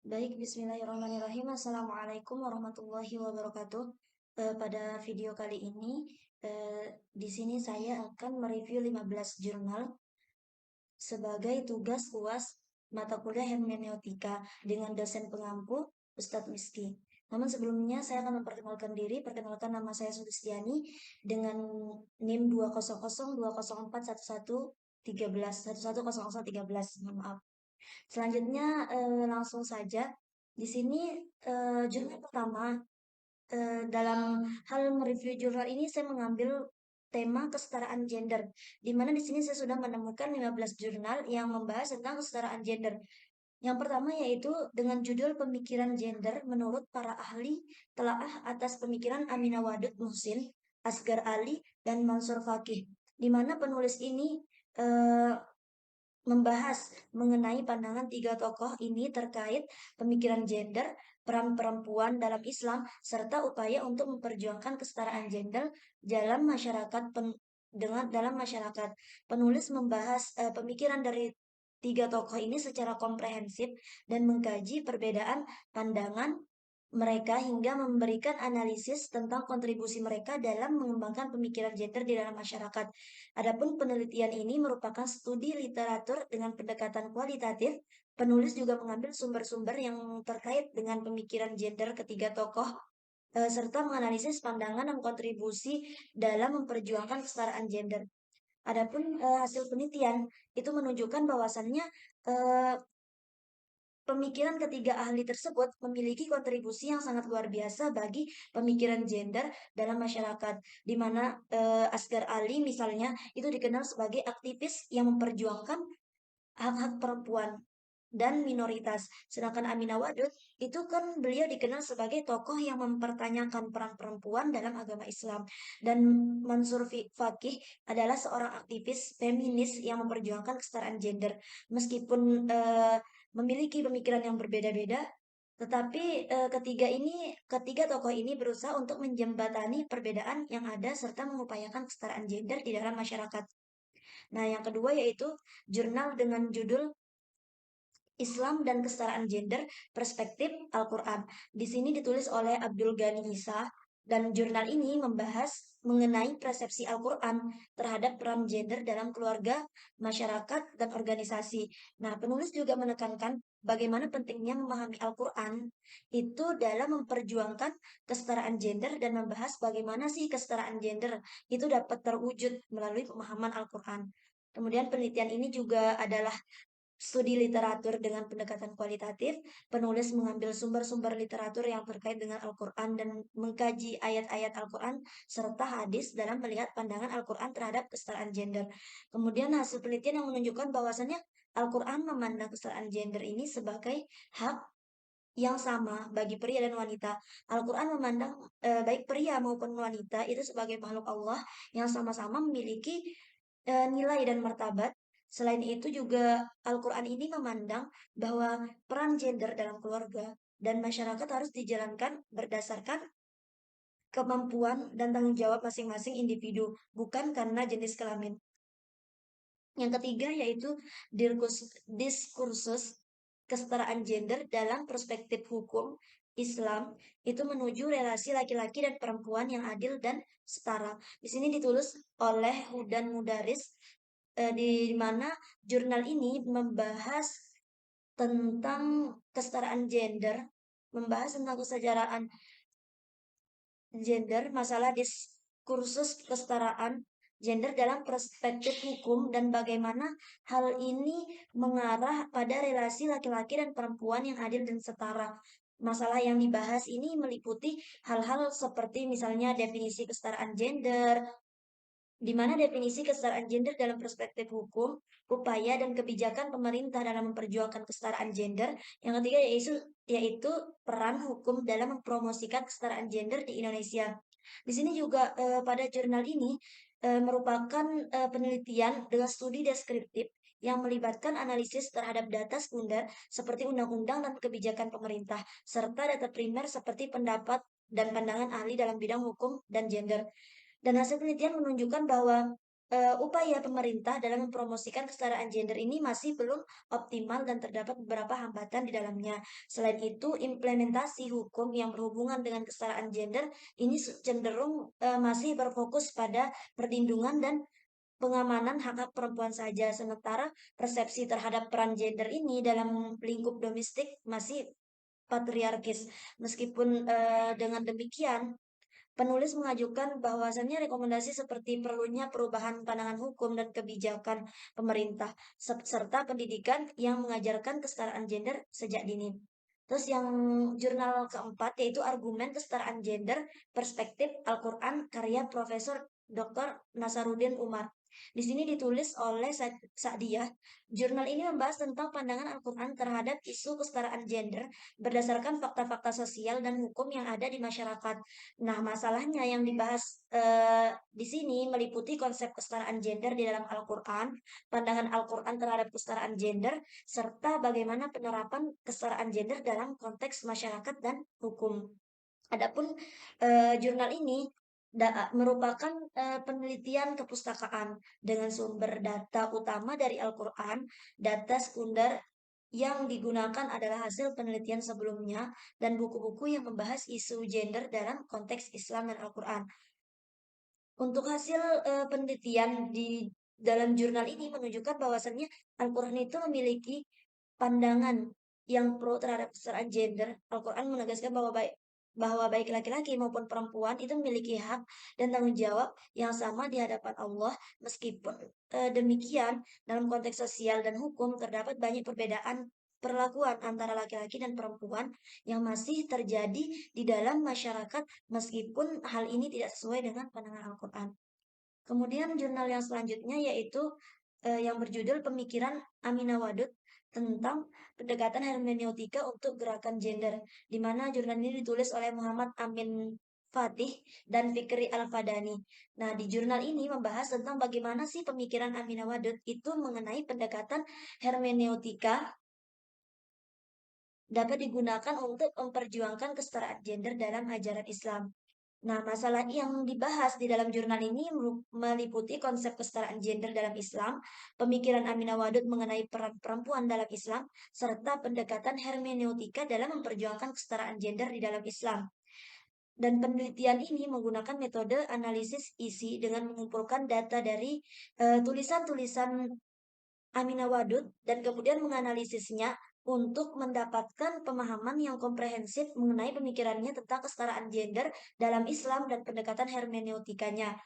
Baik, bismillahirrahmanirrahim. Assalamualaikum warahmatullahi wabarakatuh. Pada video kali ini, di sini saya akan mereview 15 jurnal sebagai tugas UAS mata kuliah hermeneutika dengan dosen pengampu Ustadz Miski. Namun sebelumnya saya akan memperkenalkan diri. Perkenalkan, nama saya Sulistiani dengan NIM 20020111113. Maaf. Selanjutnya langsung saja. Di sini jurnal pertama, dalam hal mereview jurnal ini saya mengambil tema kesetaraan gender, di mana di sini saya sudah menemukan 15 jurnal yang membahas tentang kesetaraan gender. Yang pertama yaitu dengan judul Pemikiran Gender menurut para ahli telaah atas pemikiran Aminah Wadud Muhsin, Asgar Ali, dan Mansur Fakih, di mana penulis ini eh, membahas mengenai pandangan tiga tokoh ini terkait pemikiran gender, peran perempuan dalam Islam, serta upaya untuk memperjuangkan kesetaraan gender dalam masyarakat dalam masyarakat. Penulis membahas pemikiran dari tiga tokoh ini secara komprehensif dan mengkaji perbedaan pandangan mereka hingga memberikan analisis tentang kontribusi mereka dalam mengembangkan pemikiran gender di dalam masyarakat. Adapun penelitian ini merupakan studi literatur dengan pendekatan kualitatif. Penulis juga mengambil sumber-sumber yang terkait dengan pemikiran gender ketiga tokoh serta menganalisis pandangan dan kontribusi dalam memperjuangkan kesetaraan gender. Adapun hasil penelitian itu menunjukkan bahwasannya eh, pemikiran ketiga ahli tersebut memiliki kontribusi yang sangat luar biasa bagi pemikiran gender dalam masyarakat, di mana Asgar Ali misalnya itu dikenal sebagai aktivis yang memperjuangkan hak-hak perempuan dan minoritas. Sedangkan Aminah Wadud itu kan beliau dikenal sebagai tokoh yang mempertanyakan peran perempuan dalam agama Islam. Dan Mansur Fakih adalah seorang aktivis feminis yang memperjuangkan kesetaraan gender. Meskipun memiliki pemikiran yang berbeda-beda, tetapi ketiga tokoh ini berusaha untuk menjembatani perbedaan yang ada serta mengupayakan kesetaraan gender di dalam masyarakat. Nah, yang kedua yaitu jurnal dengan judul Islam dan Kesetaraan Gender, Perspektif Al-Quran. Di sini ditulis oleh Abdul Ghani Isa, dan jurnal ini membahas mengenai persepsi Al-Quran terhadap peran gender dalam keluarga, masyarakat, dan organisasi. Nah, penulis juga menekankan bagaimana pentingnya memahami Al-Quran itu dalam memperjuangkan kesetaraan gender dan membahas bagaimana sih kesetaraan gender itu dapat terwujud melalui pemahaman Al-Quran. Kemudian penelitian ini juga adalah studi literatur dengan pendekatan kualitatif. Penulis mengambil sumber-sumber literatur yang terkait dengan Al-Quran dan mengkaji ayat-ayat Al-Quran serta hadis dalam melihat pandangan Al-Quran terhadap kesetaraan gender. Kemudian hasil penelitian yang menunjukkan bahwasannya Al-Quran memandang kesetaraan gender ini sebagai hak yang sama bagi pria dan wanita. Al-Quran memandang baik pria maupun wanita itu sebagai makhluk Allah yang sama-sama memiliki nilai dan martabat. Selain itu juga Al-Quran ini memandang bahwa peran gender dalam keluarga dan masyarakat harus dijalankan berdasarkan kemampuan dan tanggung jawab masing-masing individu, bukan karena jenis kelamin. Yang ketiga yaitu diskursus kesetaraan gender dalam perspektif hukum Islam itu menuju relasi laki-laki dan perempuan yang adil dan setara. Di sini ditulis oleh Hudan Mudaris, di mana jurnal ini membahas tentang kesetaraan gender, membahas tentang kesetaraan gender, masalah diskursus kesetaraan gender dalam perspektif hukum dan bagaimana hal ini mengarah pada relasi laki-laki dan perempuan yang adil dan setara. Masalah yang dibahas ini meliputi hal-hal seperti misalnya definisi kesetaraan gender, di mana definisi kesetaraan gender dalam perspektif hukum, upaya dan kebijakan pemerintah dalam memperjuangkan kesetaraan gender. Yang ketiga yaitu peran hukum dalam mempromosikan kesetaraan gender di Indonesia. Di sini juga pada jurnal ini merupakan penelitian dengan studi deskriptif yang melibatkan analisis terhadap data sekunder seperti undang-undang dan kebijakan pemerintah, serta data primer seperti pendapat dan pandangan ahli dalam bidang hukum dan gender. Dan hasil penelitian menunjukkan bahwa upaya pemerintah dalam mempromosikan kesetaraan gender ini masih belum optimal dan terdapat beberapa hambatan di dalamnya. Selain itu, implementasi hukum yang berhubungan dengan kesetaraan gender ini cenderung masih berfokus pada perlindungan dan pengamanan hak-hak perempuan saja, sementara persepsi terhadap peran gender ini dalam lingkup domestik masih patriarkis. Meskipun dengan demikian, penulis mengajukan bahwasannya rekomendasi seperti perlunya perubahan pandangan hukum dan kebijakan pemerintah, serta pendidikan yang mengajarkan kesetaraan gender sejak dini. Terus yang jurnal keempat yaitu argumen kesetaraan gender perspektif Al-Quran karya Profesor Dr. Nasaruddin Umar. Di sini ditulis oleh Sa'diyah. Jurnal ini membahas tentang pandangan Al-Quran terhadap isu kesetaraan gender berdasarkan fakta-fakta sosial dan hukum yang ada di masyarakat. Nah, masalahnya yang dibahas di sini meliputi konsep kesetaraan gender di dalam Al-Quran, pandangan Al-Quran terhadap kesetaraan gender, serta bagaimana penerapan kesetaraan gender dalam konteks masyarakat dan hukum. Adapun jurnal ini merupakan penelitian kepustakaan dengan sumber data utama dari Al-Quran, data sekunder yang digunakan adalah hasil penelitian sebelumnya dan buku-buku yang membahas isu gender dalam konteks Islam dan Al-Quran. Untuk hasil penelitian di dalam jurnal ini menunjukkan bahwasannya Al-Quran itu memiliki pandangan yang pro terhadap kesetaraan gender. Al-Quran menegaskan bahwa baik laki-laki maupun perempuan itu memiliki hak dan tanggung jawab yang sama di hadapan Allah. Meskipun demikian, dalam konteks sosial dan hukum terdapat banyak perbedaan perlakuan antara laki-laki dan perempuan yang masih terjadi di dalam masyarakat meskipun hal ini tidak sesuai dengan pandangan Al-Quran. Kemudian jurnal yang selanjutnya yaitu yang berjudul Pemikiran Aminah Wadud tentang pendekatan hermeneutika untuk gerakan gender, di mana jurnal ini ditulis oleh Muhammad Amin Fatih dan Fikri Al-Fadani. Nah, di jurnal ini membahas tentang bagaimana sih pemikiran Aminah Wadud itu mengenai pendekatan hermeneutika dapat digunakan untuk memperjuangkan kesetaraan gender dalam ajaran Islam. Nah, masalah yang dibahas di dalam jurnal ini meliputi konsep kesetaraan gender dalam Islam, pemikiran Aminah Wadud mengenai peran perempuan dalam Islam, serta pendekatan hermeneutika dalam memperjuangkan kesetaraan gender di dalam Islam. Dan penelitian ini menggunakan metode analisis isi dengan mengumpulkan data dari tulisan-tulisan Aminah Wadud dan kemudian menganalisisnya untuk mendapatkan pemahaman yang komprehensif mengenai pemikirannya tentang kesetaraan gender dalam Islam dan pendekatan hermeneutikanya.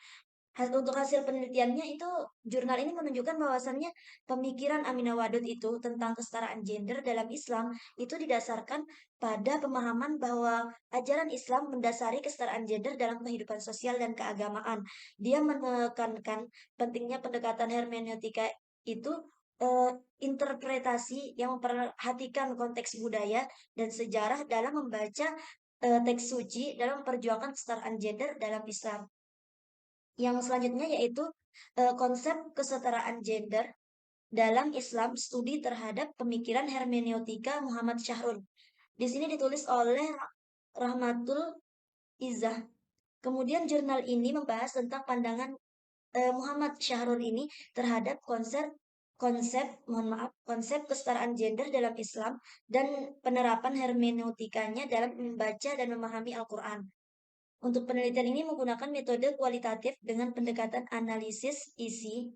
Untuk hasil penelitiannya itu, jurnal ini menunjukkan bahwasannya pemikiran Aminah Wadud itu tentang kesetaraan gender dalam Islam itu didasarkan pada pemahaman bahwa ajaran Islam mendasari kesetaraan gender dalam kehidupan sosial dan keagamaan. Dia menekankan pentingnya pendekatan hermeneutika itu eh, interpretasi yang memperhatikan konteks budaya dan sejarah dalam membaca teks suci dalam memperjuangkan kesetaraan gender dalam Islam. Yang selanjutnya yaitu konsep kesetaraan gender dalam Islam, studi terhadap pemikiran hermeneutika Muhammad Syahrul. Di sini ditulis oleh Rahmatul Izzah. Kemudian jurnal ini membahas tentang pandangan Muhammad Syahrul ini terhadap konsep kesetaraan gender dalam Islam dan penerapan hermeneutikanya dalam membaca dan memahami Al-Quran. Untuk penelitian ini menggunakan metode kualitatif dengan pendekatan analisis isi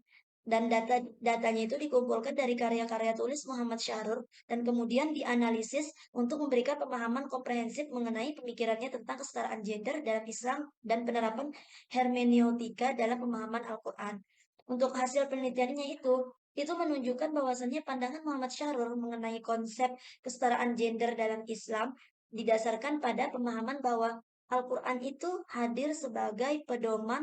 dan datanya itu dikumpulkan dari karya-karya tulis Muhammad Syahrul dan kemudian dianalisis untuk memberikan pemahaman komprehensif mengenai pemikirannya tentang kesetaraan gender dalam Islam dan penerapan hermeneutika dalam pemahaman Al-Quran. Untuk hasil penelitiannya itu menunjukkan bahwasannya pandangan Muhammad Syahrul mengenai konsep kesetaraan gender dalam Islam didasarkan pada pemahaman bahwa Al-Quran itu hadir sebagai pedoman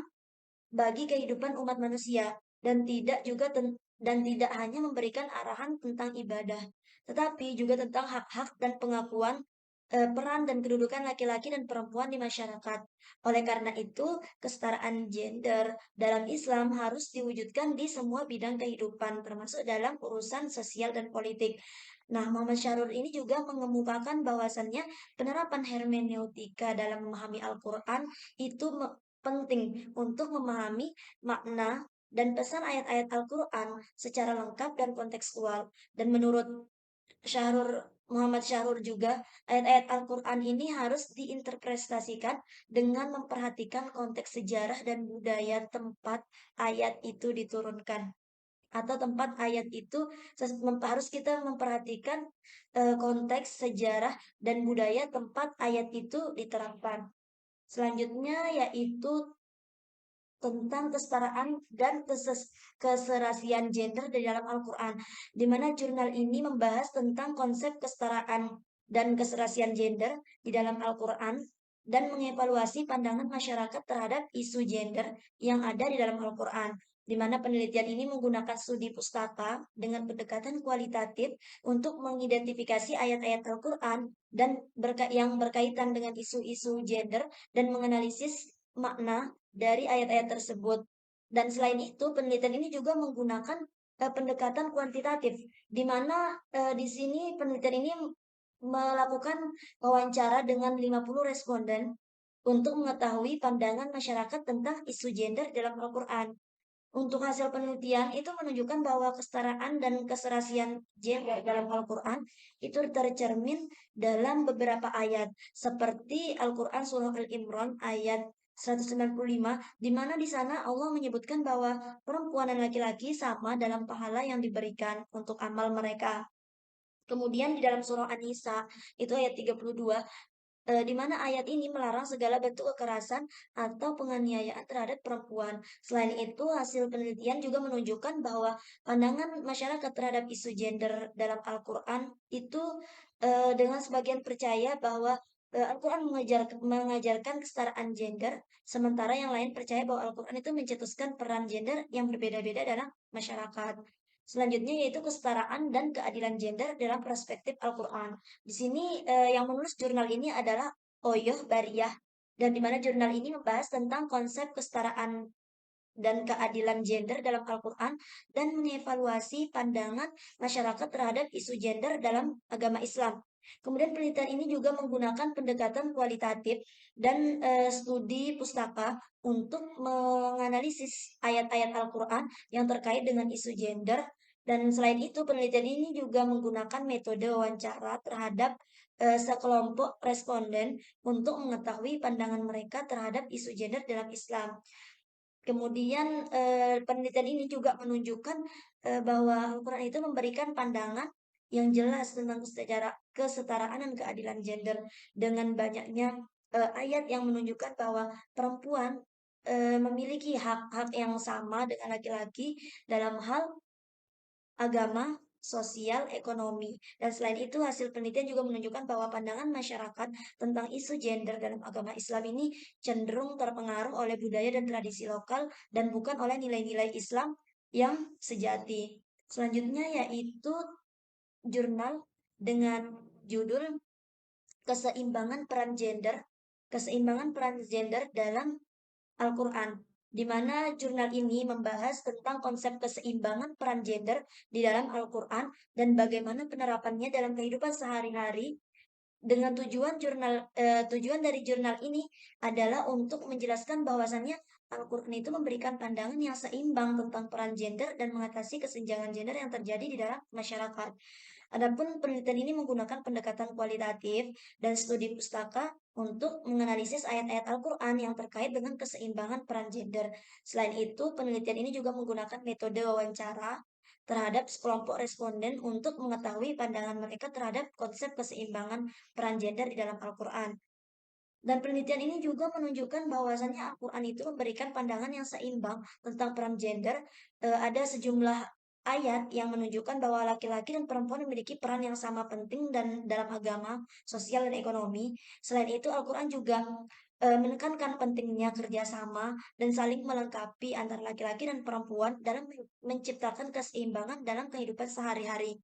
bagi kehidupan umat manusia dan tidak hanya memberikan arahan tentang ibadah, tetapi juga tentang hak-hak dan pengakuan peran dan kedudukan laki-laki dan perempuan di masyarakat. Oleh karena itu, kesetaraan gender dalam Islam harus diwujudkan di semua bidang kehidupan, termasuk dalam urusan sosial dan politik. Nah, Muhammad Syahrul ini juga mengemukakan bahwasannya penerapan hermeneutika dalam memahami Al-Quran itu penting untuk memahami makna dan pesan ayat-ayat Al-Quran secara lengkap dan kontekstual. Dan menurut Syahrul Muhammad Syahrul juga, ayat-ayat Al-Quran ini harus diinterpretasikan dengan memperhatikan konteks sejarah dan budaya tempat ayat itu diturunkan. Atau tempat ayat itu harus kita memperhatikan konteks sejarah dan budaya tempat ayat itu diterapkan. Selanjutnya yaitu tentang kesetaraan dan keserasian gender di dalam Al-Quran, di mana jurnal ini membahas tentang konsep kesetaraan dan keserasian gender di dalam Al-Quran dan mengevaluasi pandangan masyarakat terhadap isu gender yang ada di dalam Al-Quran, di mana penelitian ini menggunakan studi pustaka dengan pendekatan kualitatif untuk mengidentifikasi ayat-ayat Al-Quran dan yang berkaitan dengan isu-isu gender dan menganalisis makna dari ayat-ayat tersebut. Dan selain itu, penelitian ini juga menggunakan pendekatan kuantitatif, di mana di sini penelitian ini melakukan wawancara dengan 50 responden untuk mengetahui pandangan masyarakat tentang isu gender dalam Al-Quran. Untuk hasil penelitian itu menunjukkan bahwa kesetaraan dan keserasian gender dalam Al-Quran itu tercermin dalam beberapa ayat, seperti Al-Quran Surah Al-Imran ayat 195, di mana di sana Allah menyebutkan bahwa perempuan dan laki-laki sama dalam pahala yang diberikan untuk amal mereka. Kemudian di dalam surah An-Nisa itu ayat 32, di mana ayat ini melarang segala bentuk kekerasan atau penganiayaan terhadap perempuan. Selain itu, hasil penelitian juga menunjukkan bahwa pandangan masyarakat terhadap isu gender dalam Al-Quran itu dengan sebagian percaya bahwa Al-Quran mengajarkan kesetaraan gender, sementara yang lain percaya bahwa Al-Quran itu mencetuskan peran gender yang berbeda-beda dalam masyarakat. Selanjutnya yaitu kesetaraan dan keadilan gender dalam perspektif Al-Quran. Di sini yang menulis jurnal ini adalah Oyoh Bariyah, dan di mana jurnal ini membahas tentang konsep kesetaraan dan keadilan gender dalam Al-Quran dan mengevaluasi pandangan masyarakat terhadap isu gender dalam agama Islam. Kemudian penelitian ini juga menggunakan pendekatan kualitatif dan studi pustaka untuk menganalisis ayat-ayat Al-Quran yang terkait dengan isu gender. Dan selain itu, penelitian ini juga menggunakan metode wawancara terhadap sekelompok responden untuk mengetahui pandangan mereka terhadap isu gender dalam Islam. Kemudian penelitian ini juga menunjukkan bahwa Al-Quran itu memberikan pandangan yang jelas tentang kesetaraan dan keadilan gender dengan banyaknya ayat yang menunjukkan bahwa perempuan memiliki hak-hak yang sama dengan laki-laki dalam hal agama, sosial, ekonomi. Dan selain itu, hasil penelitian juga menunjukkan bahwa pandangan masyarakat tentang isu gender dalam agama Islam ini cenderung terpengaruh oleh budaya dan tradisi lokal dan bukan oleh nilai-nilai Islam yang sejati. Selanjutnya yaitu jurnal dengan judul Keseimbangan peran gender dalam Al-Quran, di mana jurnal ini membahas tentang konsep keseimbangan peran gender di dalam Al-Quran dan bagaimana penerapannya dalam kehidupan sehari-hari. Dengan tujuan dari jurnal ini adalah untuk menjelaskan bahwasannya Al-Quran itu memberikan pandangan yang seimbang tentang peran gender dan mengatasi kesenjangan gender yang terjadi di dalam masyarakat. Adapun penelitian ini menggunakan pendekatan kualitatif dan studi pustaka untuk menganalisis ayat-ayat Al-Quran yang terkait dengan keseimbangan peran gender. Selain itu, penelitian ini juga menggunakan metode wawancara terhadap sekelompok responden untuk mengetahui pandangan mereka terhadap konsep keseimbangan peran gender di dalam Al-Quran. Dan penelitian ini juga menunjukkan bahwasannya Al-Quran itu memberikan pandangan yang seimbang tentang peran gender. Ada sejumlah ayat yang menunjukkan bahwa laki-laki dan perempuan memiliki peran yang sama penting dan dalam agama, sosial, dan ekonomi. Selain itu, Al-Quran juga menekankan pentingnya kerjasama dan saling melengkapi antara laki-laki dan perempuan dalam menciptakan keseimbangan dalam kehidupan sehari-hari.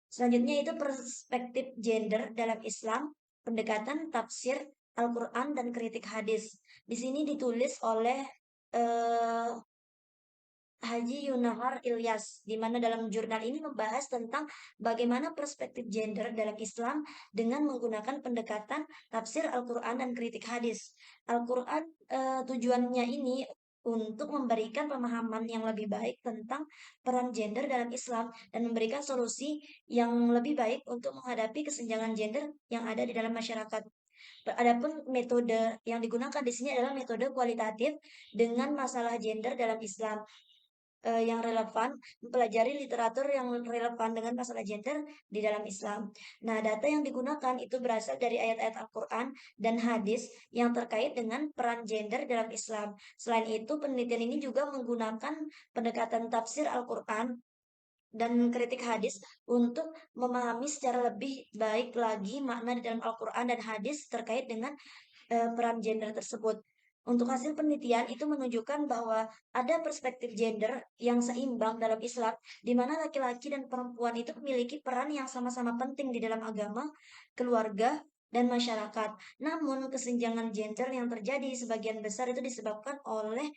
Selanjutnya itu perspektif gender dalam Islam, pendekatan tafsir Al-Quran dan kritik hadis. Di sini ditulis oleh eh, Haji Yunahar Ilyas, di mana dalam jurnal ini membahas tentang bagaimana perspektif gender dalam Islam dengan menggunakan pendekatan tafsir Al-Quran dan kritik hadis. Al-Quran tujuannya ini untuk memberikan pemahaman yang lebih baik tentang peran gender dalam Islam dan memberikan solusi yang lebih baik untuk menghadapi kesenjangan gender yang ada di dalam masyarakat. Adapun metode yang digunakan di sini adalah metode kualitatif dengan masalah gender dalam Islam yang relevan, mempelajari literatur yang relevan dengan masalah gender di dalam Islam. Nah, data yang digunakan itu berasal dari ayat-ayat Al-Quran dan hadis yang terkait dengan peran gender dalam Islam. Selain itu, penelitian ini juga menggunakan pendekatan tafsir Al-Quran dan kritik hadis untuk memahami secara lebih baik lagi makna di dalam Al-Quran dan hadis terkait dengan peran gender tersebut. Untuk hasil penelitian itu menunjukkan bahwa ada perspektif gender yang seimbang dalam Islam, di mana laki-laki dan perempuan itu memiliki peran yang sama-sama penting di dalam agama, keluarga, dan masyarakat. Namun, kesenjangan gender yang terjadi sebagian besar itu disebabkan oleh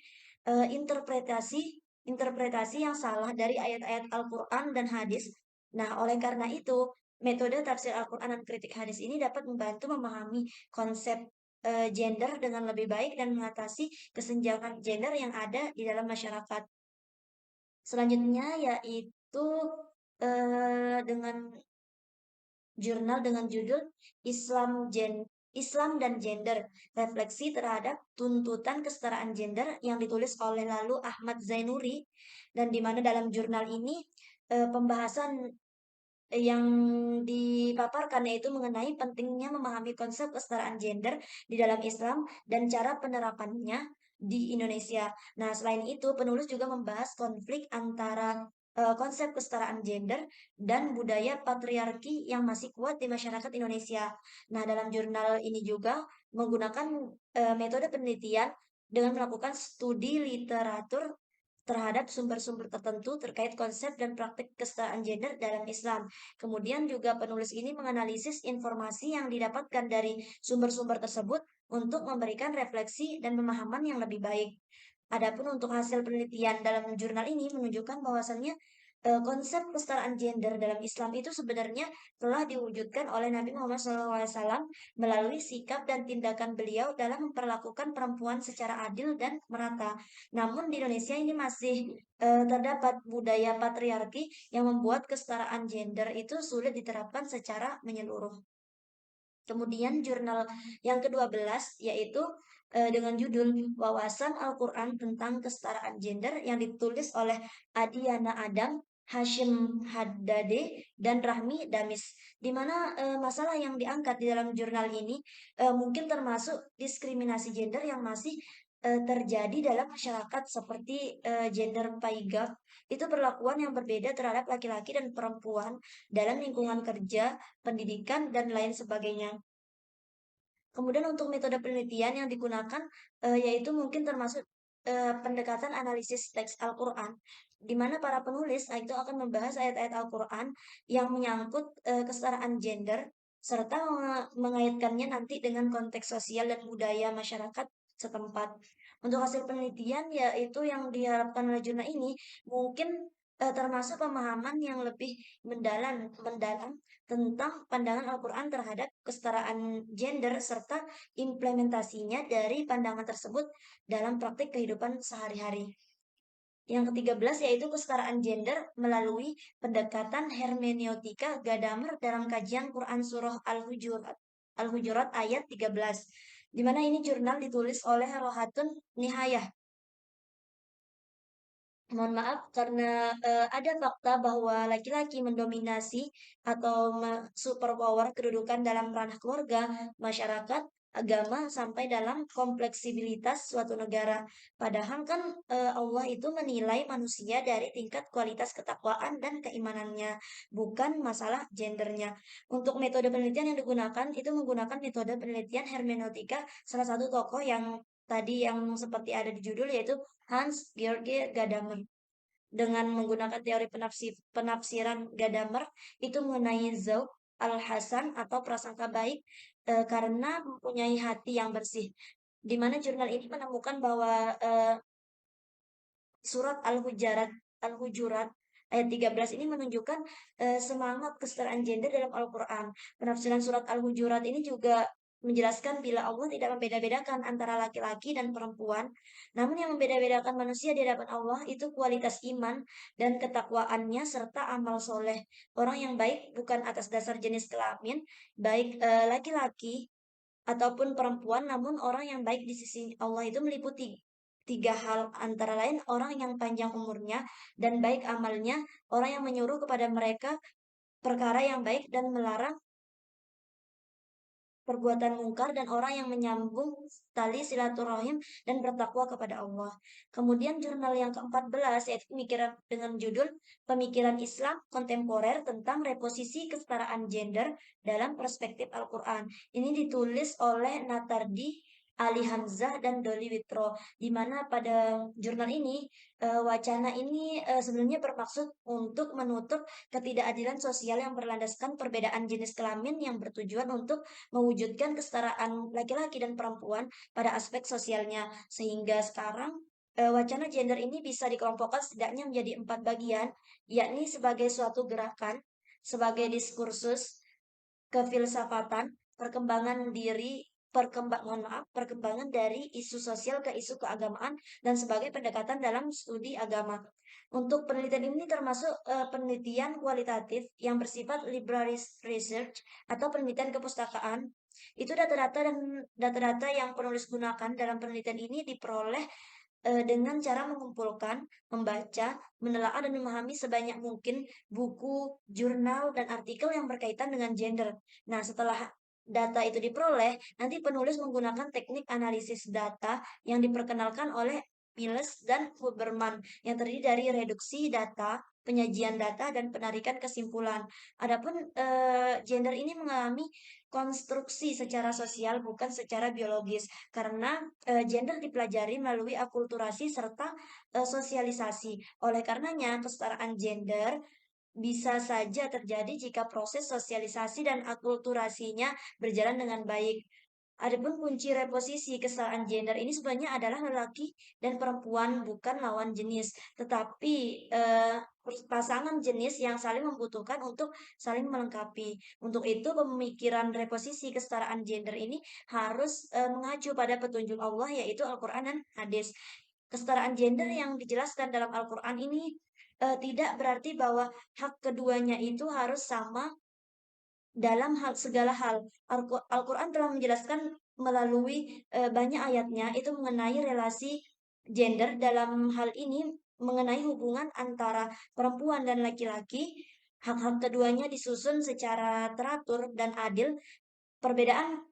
interpretasi interpretasi yang salah dari ayat-ayat Al-Quran dan hadis. Nah, oleh karena itu, metode tafsir Al-Quran dan kritik hadis ini dapat membantu memahami konsep gender dengan lebih baik dan mengatasi kesenjangan gender yang ada di dalam masyarakat. Selanjutnya yaitu dengan jurnal dengan judul Islam dan Gender, refleksi terhadap tuntutan kesetaraan gender yang ditulis oleh lalu Ahmad Zainuri, dan di mana dalam jurnal ini pembahasan yang dipaparkan yaitu mengenai pentingnya memahami konsep kesetaraan gender di dalam Islam dan cara penerapannya di Indonesia. Nah, selain itu, penulis juga membahas konflik antara konsep kesetaraan gender dan budaya patriarki yang masih kuat di masyarakat Indonesia. Nah, dalam jurnal ini juga menggunakan metode penelitian dengan melakukan studi literatur terhadap sumber-sumber tertentu terkait konsep dan praktik kesetaraan gender dalam Islam. Kemudian juga penulis ini menganalisis informasi yang didapatkan dari sumber-sumber tersebut untuk memberikan refleksi dan pemahaman yang lebih baik. Adapun untuk hasil penelitian dalam jurnal ini menunjukkan bahwasannya konsep kesetaraan gender dalam Islam itu sebenarnya telah diwujudkan oleh Nabi Muhammad SAW melalui sikap dan tindakan beliau dalam memperlakukan perempuan secara adil dan merata. Namun di Indonesia ini masih terdapat budaya patriarki yang membuat kesetaraan gender itu sulit diterapkan secara menyeluruh. Kemudian jurnal yang ke-12 yaitu dengan judul Wawasan Al-Quran tentang Kesetaraan Gender yang ditulis oleh Adiana Adam, Hashim Haddade, dan Rahmi Damis. Di mana masalah yang diangkat di dalam jurnal ini mungkin termasuk diskriminasi gender yang masih terjadi dalam masyarakat seperti gender pay gap. Itu perlakuan yang berbeda terhadap laki-laki dan perempuan dalam lingkungan kerja, pendidikan, dan lain sebagainya. Kemudian untuk metode penelitian yang digunakan yaitu mungkin termasuk pendekatan analisis teks Al-Quran, di mana para penulis itu akan membahas ayat-ayat Al-Quran yang menyangkut kesetaraan gender serta mengaitkannya nanti dengan konteks sosial dan budaya masyarakat setempat. Untuk hasil penelitian yaitu yang diharapkan oleh jurnal ini mungkin termasuk pemahaman yang lebih mendalam tentang pandangan Al-Quran terhadap kesetaraan gender serta implementasinya dari pandangan tersebut dalam praktik kehidupan sehari-hari. Yang ke-13 yaitu kesetaraan gender melalui pendekatan hermeneutika Gadamer dalam kajian Quran Surah Al-Hujurat ayat 13. Di mana ini jurnal ditulis oleh Rohatun Nihayah. Mohon maaf karena ada fakta bahwa laki-laki mendominasi atau superpower kedudukan dalam ranah keluarga, masyarakat, agama sampai dalam kompleksibilitas suatu negara. Padahal kan Allah itu menilai manusia dari tingkat kualitas ketakwaan dan keimanannya, bukan masalah gendernya. Untuk metode penelitian yang digunakan itu menggunakan metode penelitian hermeneutika salah satu tokoh yang tadi yang seperti ada di judul yaitu Hans George Gadamer. Dengan menggunakan teori penafsiran Gadamer itu mengenai zauq al-hasan atau prasangka baik karena mempunyai hati yang bersih. Di mana jurnal ini menemukan bahwa surat Al-Hujurat ayat 13 ini menunjukkan semangat kesetaraan gender dalam Al-Quran. Penafsiran surat Al-Hujurat ini juga menjelaskan bila Allah tidak membeda-bedakan antara laki-laki dan perempuan, namun yang membeda-bedakan manusia di hadapan Allah itu kualitas iman dan ketakwaannya serta amal soleh. Orang yang baik bukan atas dasar jenis kelamin, baik laki-laki ataupun perempuan, namun orang yang baik di sisi Allah itu meliputi tiga hal, antara lain orang yang panjang umurnya dan baik amalnya, orang yang menyuruh kepada mereka perkara yang baik dan melarang perbuatan mungkar, dan orang yang menyambung tali silaturahim dan bertakwa kepada Allah. Kemudian jurnal yang ke-14 yaitu pemikiran dengan judul Pemikiran Islam Kontemporer tentang Reposisi Kesetaraan Gender dalam Perspektif Al-Quran. Ini ditulis oleh Natardi, Ali Hamzah, dan Doli Witro, di mana pada jurnal ini wacana ini sebenarnya bermaksud untuk menutup ketidakadilan sosial yang berlandaskan perbedaan jenis kelamin yang bertujuan untuk mewujudkan kesetaraan laki-laki dan perempuan pada aspek sosialnya. Sehingga sekarang wacana gender ini bisa dikelompokkan setidaknya menjadi 4 bagian, yakni sebagai suatu gerakan, sebagai diskursus, kefilsafatan, perkembangan diri, perkembangan dari isu sosial ke isu keagamaan, dan sebagai pendekatan dalam studi agama. Untuk penelitian ini termasuk penelitian kualitatif yang bersifat liberal research atau penelitian kepustakaan. Itu data-data yang penulis gunakan dalam penelitian ini diperoleh dengan cara mengumpulkan, membaca, menelaah dan memahami sebanyak mungkin buku, jurnal, dan artikel yang berkaitan dengan gender. Nah, setelah data itu diperoleh, nanti penulis menggunakan teknik analisis data yang diperkenalkan oleh Miles dan Huberman yang terdiri dari reduksi data, penyajian data, dan penarikan kesimpulan. Adapun gender ini mengalami konstruksi secara sosial bukan secara biologis, karena gender dipelajari melalui akulturasi serta sosialisasi. Oleh karenanya, kesetaraan gender bisa saja terjadi jika proses sosialisasi dan akulturasinya berjalan dengan baik. Adapun kunci reposisi kesetaraan gender ini sebenarnya adalah lelaki dan perempuan, bukan lawan jenis, tetapi eh, pasangan jenis yang saling membutuhkan untuk saling melengkapi. Untuk itu, pemikiran reposisi kesetaraan gender ini harus mengacu pada petunjuk Allah, yaitu Al-Quran dan hadis. Kesetaraan gender yang dijelaskan dalam Al-Quran ini tidak berarti bahwa hak keduanya itu harus sama dalam segala hal. Al-Quran telah menjelaskan melalui banyak ayatnya itu mengenai relasi gender. Dalam hal ini mengenai hubungan antara perempuan dan laki-laki, hak-hak keduanya disusun secara teratur dan adil. Perbedaan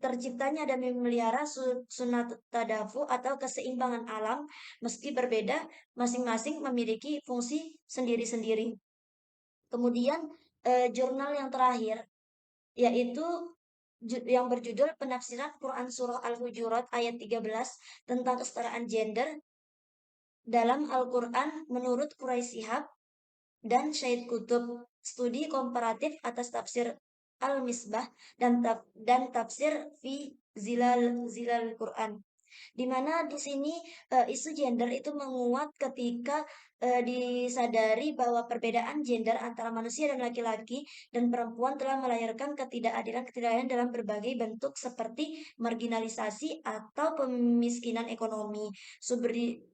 terciptanya dan memelihara sunat tadafu atau keseimbangan alam, meski berbeda, masing-masing memiliki fungsi sendiri-sendiri. Kemudian jurnal yang terakhir yaitu yang berjudul Penafsiran Quran Surah Al-Hujurat ayat 13 tentang kesetaraan gender dalam Al-Quran menurut Quraisy Shihab dan Syed Kutub, studi komparatif atas tafsir Al-Misbah dan tafsir fi Zilal Quran, di mana di sini isu gender itu menguat ketika disadari bahwa perbedaan gender antara manusia dan laki-laki dan perempuan telah melahirkan ketidakadilan dalam berbagai bentuk seperti marginalisasi atau pemiskinan ekonomi,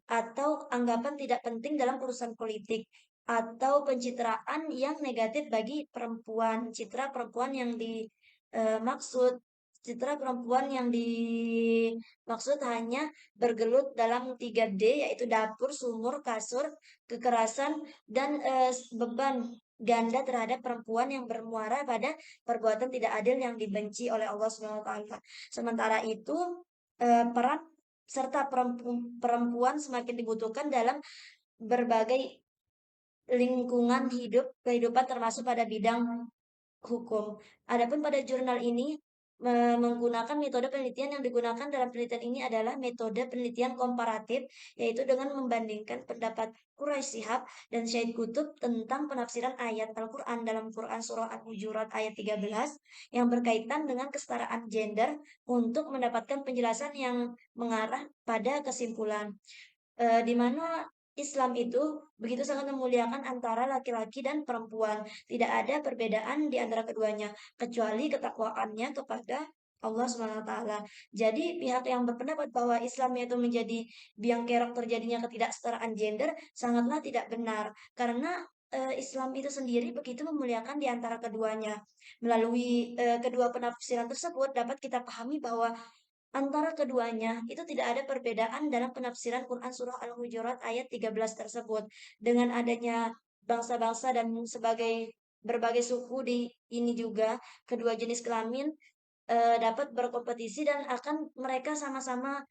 atau anggapan tidak penting dalam urusan politik, atau pencitraan yang negatif bagi perempuan. Maksud Citra perempuan yang dimaksud hanya bergelut dalam 3D, yaitu dapur, sumur, kasur, kekerasan, dan beban ganda terhadap perempuan yang bermuara pada perbuatan tidak adil yang dibenci oleh Allah SWT. Sementara itu, peran serta perempuan semakin dibutuhkan dalam berbagai lingkungan kehidupan termasuk pada bidang hukum. Adapun pada jurnal ini menggunakan metode penelitian yang digunakan dalam penelitian ini adalah metode penelitian komparatif, yaitu dengan membandingkan pendapat Quraisy Shihab dan Syed Kutub tentang penafsiran ayat Al-Quran dalam Quran Surah Al-Hujurat ayat 13 yang berkaitan dengan kesetaraan gender untuk mendapatkan penjelasan yang mengarah pada kesimpulan di mana Islam itu begitu sangat memuliakan antara laki-laki dan perempuan. Tidak ada perbedaan di antara keduanya, kecuali ketakwaannya kepada Allah Subhanahu wa taala. Jadi pihak yang berpendapat bahwa Islam itu menjadi biang kerok terjadinya ketidaksetaraan gender sangatlah tidak benar karena Islam itu sendiri begitu memuliakan di antara keduanya. Melalui kedua penafsiran tersebut dapat kita pahami bahwa antara keduanya itu tidak ada perbedaan dalam penafsiran Quran Surah Al-Hujurat ayat 13 tersebut. Dengan adanya bangsa-bangsa dan sebagai berbagai suku di ini juga kedua jenis kelamin dapat berkompetisi dan akan mereka sama-sama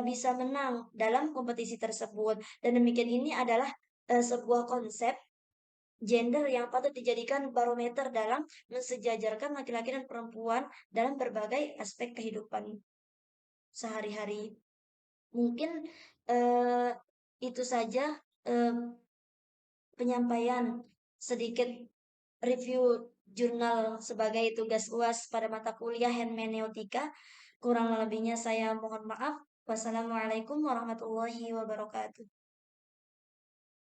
bisa menang dalam kompetisi tersebut. Dan demikian ini adalah sebuah konsep gender yang patut dijadikan barometer dalam mensejajarkan laki-laki dan perempuan dalam berbagai aspek kehidupan sehari-hari. Mungkin eh, itu saja eh, penyampaian sedikit review jurnal sebagai tugas UAS pada mata kuliah hermeneutika. Kurang lebihnya saya mohon maaf. Wassalamualaikum warahmatullahi wabarakatuh.